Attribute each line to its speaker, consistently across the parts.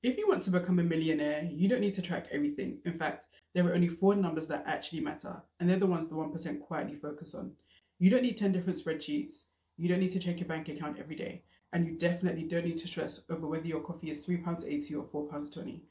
Speaker 1: If you want to become a millionaire, you don't need to track everything. In fact, there are only four numbers that actually matter, and they're the ones the 1% quietly focus on. You don't need 10 different spreadsheets, you don't need to check your bank account every day, and you definitely don't need to stress over whether your coffee is £3.80 or £4.20.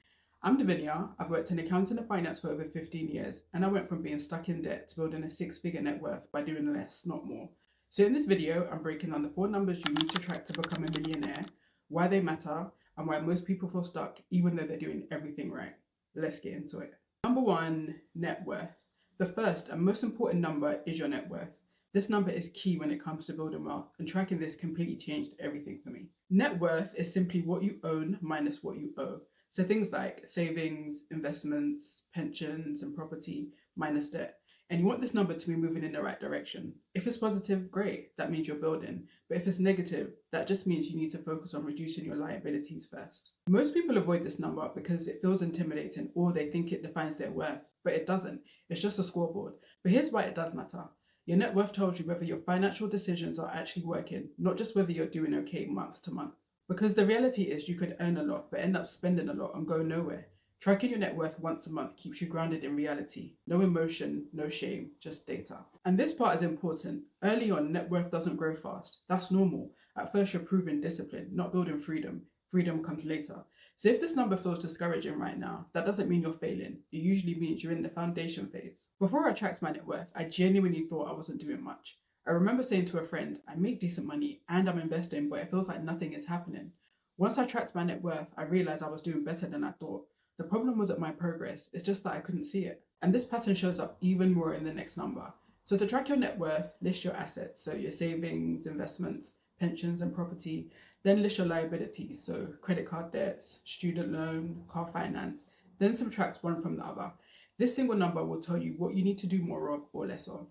Speaker 1: I'm Davina. I've worked in accounting and finance for over 15 years, and I went from being stuck in debt to building a six-figure net worth by doing less, not more. So in this video, I'm breaking down the four numbers you need to track to become a millionaire, why they matter, and why most people feel stuck even though they're doing everything right. Let's get into it. Number one, net worth. The first and most important number is your net worth. This number is key when it comes to building wealth, and tracking this completely changed everything for me. Net worth is simply what you own minus what you owe. So things like savings, investments, pensions, and property minus debt. And you want this number to be moving in the right direction. If it's positive, great, that means you're building. But if it's negative, that just means you need to focus on reducing your liabilities first. Most people avoid this number because it feels intimidating or they think it defines their worth, but it doesn't. It's just a scoreboard. But here's why it does matter. Your net worth tells you whether your financial decisions are actually working, not just whether you're doing okay month to month. Because the reality is you could earn a lot, but end up spending a lot and go nowhere. Tracking your net worth once a month keeps you grounded in reality. No emotion, no shame, just data. And this part is important. Early on, net worth doesn't grow fast. That's normal. At first, you're proving discipline, not building freedom. Freedom comes later. So if this number feels discouraging right now, that doesn't mean you're failing. It usually means you're in the foundation phase. Before I tracked my net worth, I genuinely thought I wasn't doing much. I remember saying to a friend, I make decent money and I'm investing, but it feels like nothing is happening. Once I tracked my net worth, I realized I was doing better than I thought. The problem wasn't my progress, it's just that I couldn't see it. And this pattern shows up even more in the next number. So to track your net worth, list your assets, so your savings, investments, pensions, and property. Then list your liabilities, so credit card debts, student loan, car finance. Then subtract one from the other. This single number will tell you what you need to do more of or less of.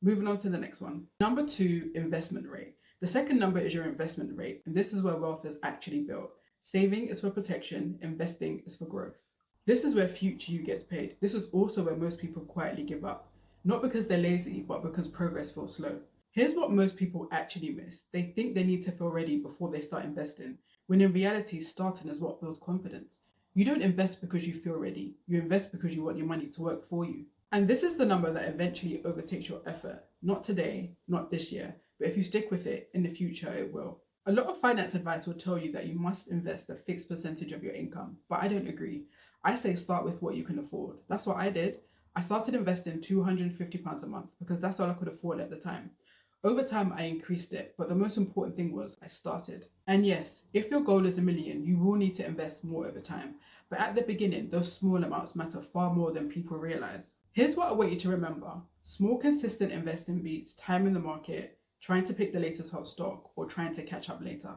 Speaker 1: Moving on to the next one. Number two, investment rate. The second number is your investment rate, and this is where wealth is actually built. Saving is for protection, investing is for growth. This is where future you gets paid. This is also where most people quietly give up. Not because they're lazy, but because progress feels slow. Here's what most people actually miss. They think they need to feel ready before they start investing, when in reality, starting is what builds confidence. You don't invest because you feel ready. You invest because you want your money to work for you. And this is the number that eventually overtakes your effort. Not today, not this year, but if you stick with it, in the future it will. A lot of finance advice will tell you that you must invest a fixed percentage of your income, but I don't agree. I say start with what you can afford. That's what I did. I started investing £250 a month because that's all I could afford at the time. Over time, I increased it, but the most important thing was I started. And yes, if your goal is a million, you will need to invest more over time. But at the beginning, those small amounts matter far more than people realize. Here's what I want you to remember. Small, consistent investing beats time in the market, trying to pick the latest hot stock, or trying to catch up later.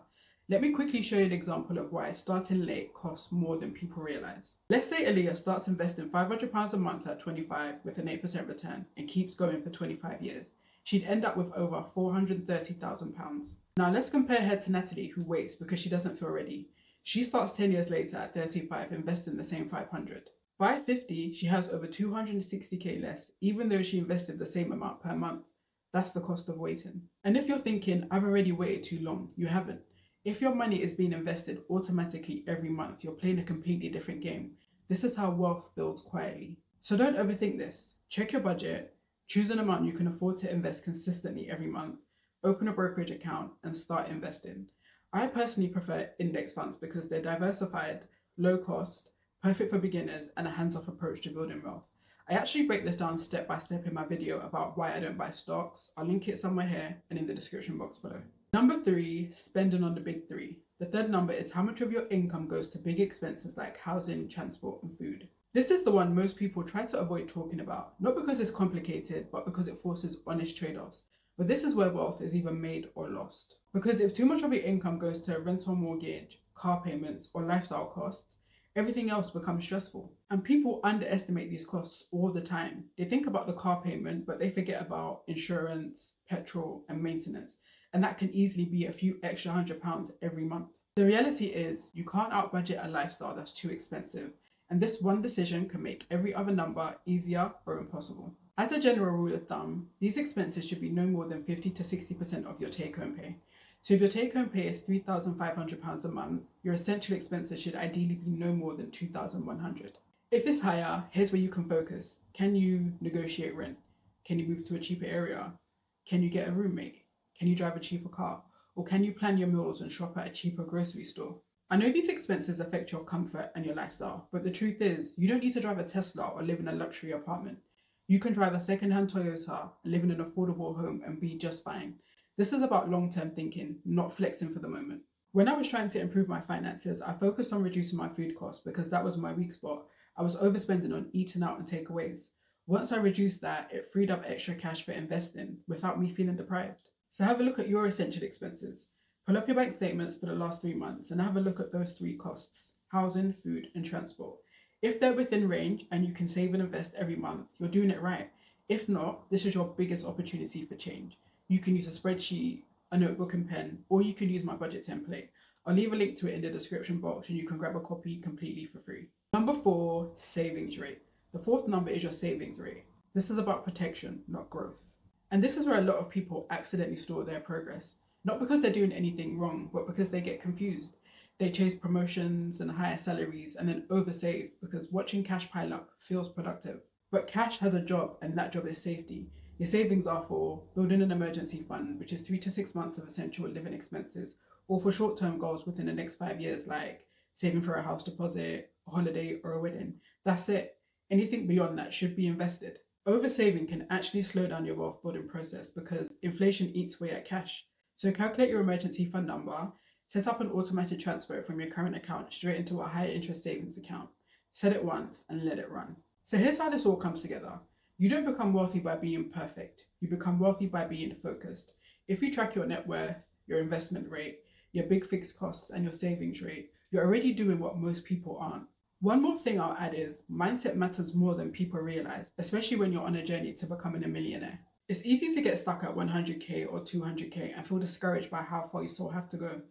Speaker 1: Let me quickly show you an example of why starting late costs more than people realize. Let's say Aaliyah starts investing £500 a month at 25 with an 8% return and keeps going for 25 years. She'd end up with over £430,000. Now let's compare her to Natalie, who waits because she doesn't feel ready. She starts 10 years later at 35, investing the same 500. By 50, she has over 260k less, even though she invested the same amount per month. That's the cost of waiting. And if you're thinking, I've already waited too long, you haven't. If your money is being invested automatically every month, you're playing a completely different game. This is how wealth builds quietly. So don't overthink this. Check your budget, choose an amount you can afford to invest consistently every month, open a brokerage account, and start investing. I personally prefer index funds because they're diversified, low cost, perfect for beginners, and a hands-off approach to building wealth. I actually break this down step by step in my video about why I don't buy stocks. I'll link it somewhere here and in the description box below. Number three, spending on the big three. The third number is how much of your income goes to big expenses like housing, transport, and food. This is the one most people try to avoid talking about, not because it's complicated, but because it forces honest trade-offs. But this is where wealth is either made or lost. Because if too much of your income goes to rent or mortgage, car payments, or lifestyle costs, everything else becomes stressful. And people underestimate these costs all the time. They think about the car payment, but they forget about insurance, petrol, and maintenance. And that can easily be a few extra £100 every month. The reality is you can't outbudget a lifestyle that's too expensive. And this one decision can make every other number easier or impossible. As a general rule of thumb, these expenses should be no more than 50 to 60% of your take-home pay. So if your take-home pay is £3,500 a month, your essential expenses should ideally be no more than £2,100. If it's higher, here's where you can focus. Can you negotiate rent? Can you move to a cheaper area? Can you get a roommate? Can you drive a cheaper car? Or can you plan your meals and shop at a cheaper grocery store? I know these expenses affect your comfort and your lifestyle, but the truth is, you don't need to drive a Tesla or live in a luxury apartment. You can drive a second-hand Toyota, live in an affordable home, and be just fine. This is about long-term thinking, not flexing for the moment. When I was trying to improve my finances, I focused on reducing my food costs because that was my weak spot. I was overspending on eating out and takeaways. Once I reduced that, it freed up extra cash for investing without me feeling deprived. So have a look at your essential expenses. Pull up your bank statements for the last 3 months and have a look at those three costs: housing, food, and transport. If they're within range and you can save and invest every month, you're doing it right. If not, this is your biggest opportunity for change. You can use a spreadsheet, a notebook and pen, or you can use my budget template. I'll leave a link to it in the description box and you can grab a copy completely for free. Number 4, savings rate. The fourth number is your savings rate. This is about protection, not growth. And this is where a lot of people accidentally store their progress. Not because they're doing anything wrong, but because they get confused. They chase promotions and higher salaries and then oversave because watching cash pile up feels productive. But cash has a job, and that job is safety. Your savings are for building an emergency fund, which is 3 to 6 months of essential living expenses, or for short-term goals within the next 5 years, like saving for a house deposit, a holiday, or a wedding. That's it. Anything beyond that should be invested. Oversaving can actually slow down your wealth building process because inflation eats away at cash. So calculate your emergency fund number, set up an automated transfer from your current account straight into a higher interest savings account. Set it once and let it run. So here's how this all comes together. You don't become wealthy by being perfect. You become wealthy by being focused. If you track your net worth, your investment rate, your big fixed costs, and your savings rate, you're already doing what most people aren't. One more thing I'll add is mindset matters more than people realize, especially when you're on a journey to becoming a millionaire. It's easy to get stuck at 100k or 200k and feel discouraged by how far you still have to go.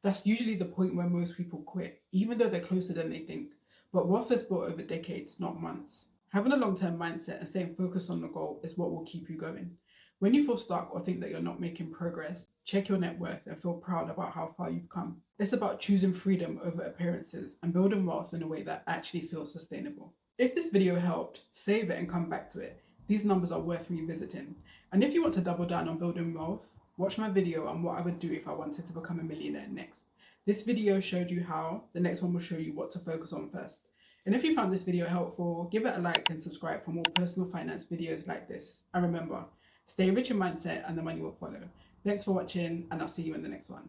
Speaker 1: That's usually the point where most people quit, even though they're closer than they think. But wealth is built over decades, not months. Having a long-term mindset and staying focused on the goal is what will keep you going. When you feel stuck or think that you're not making progress, check your net worth and feel proud about how far you've come. It's about choosing freedom over appearances and building wealth in a way that actually feels sustainable. If this video helped, save it and come back to it. These numbers are worth revisiting. And if you want to double down on building wealth, watch my video on what I would do if I wanted to become a millionaire next. This video showed you how, the next one will show you what to focus on first. And if you found this video helpful, give it a like and subscribe for more personal finance videos like this. And remember, stay rich in mindset and the money will follow. Thanks for watching, and I'll see you in the next one.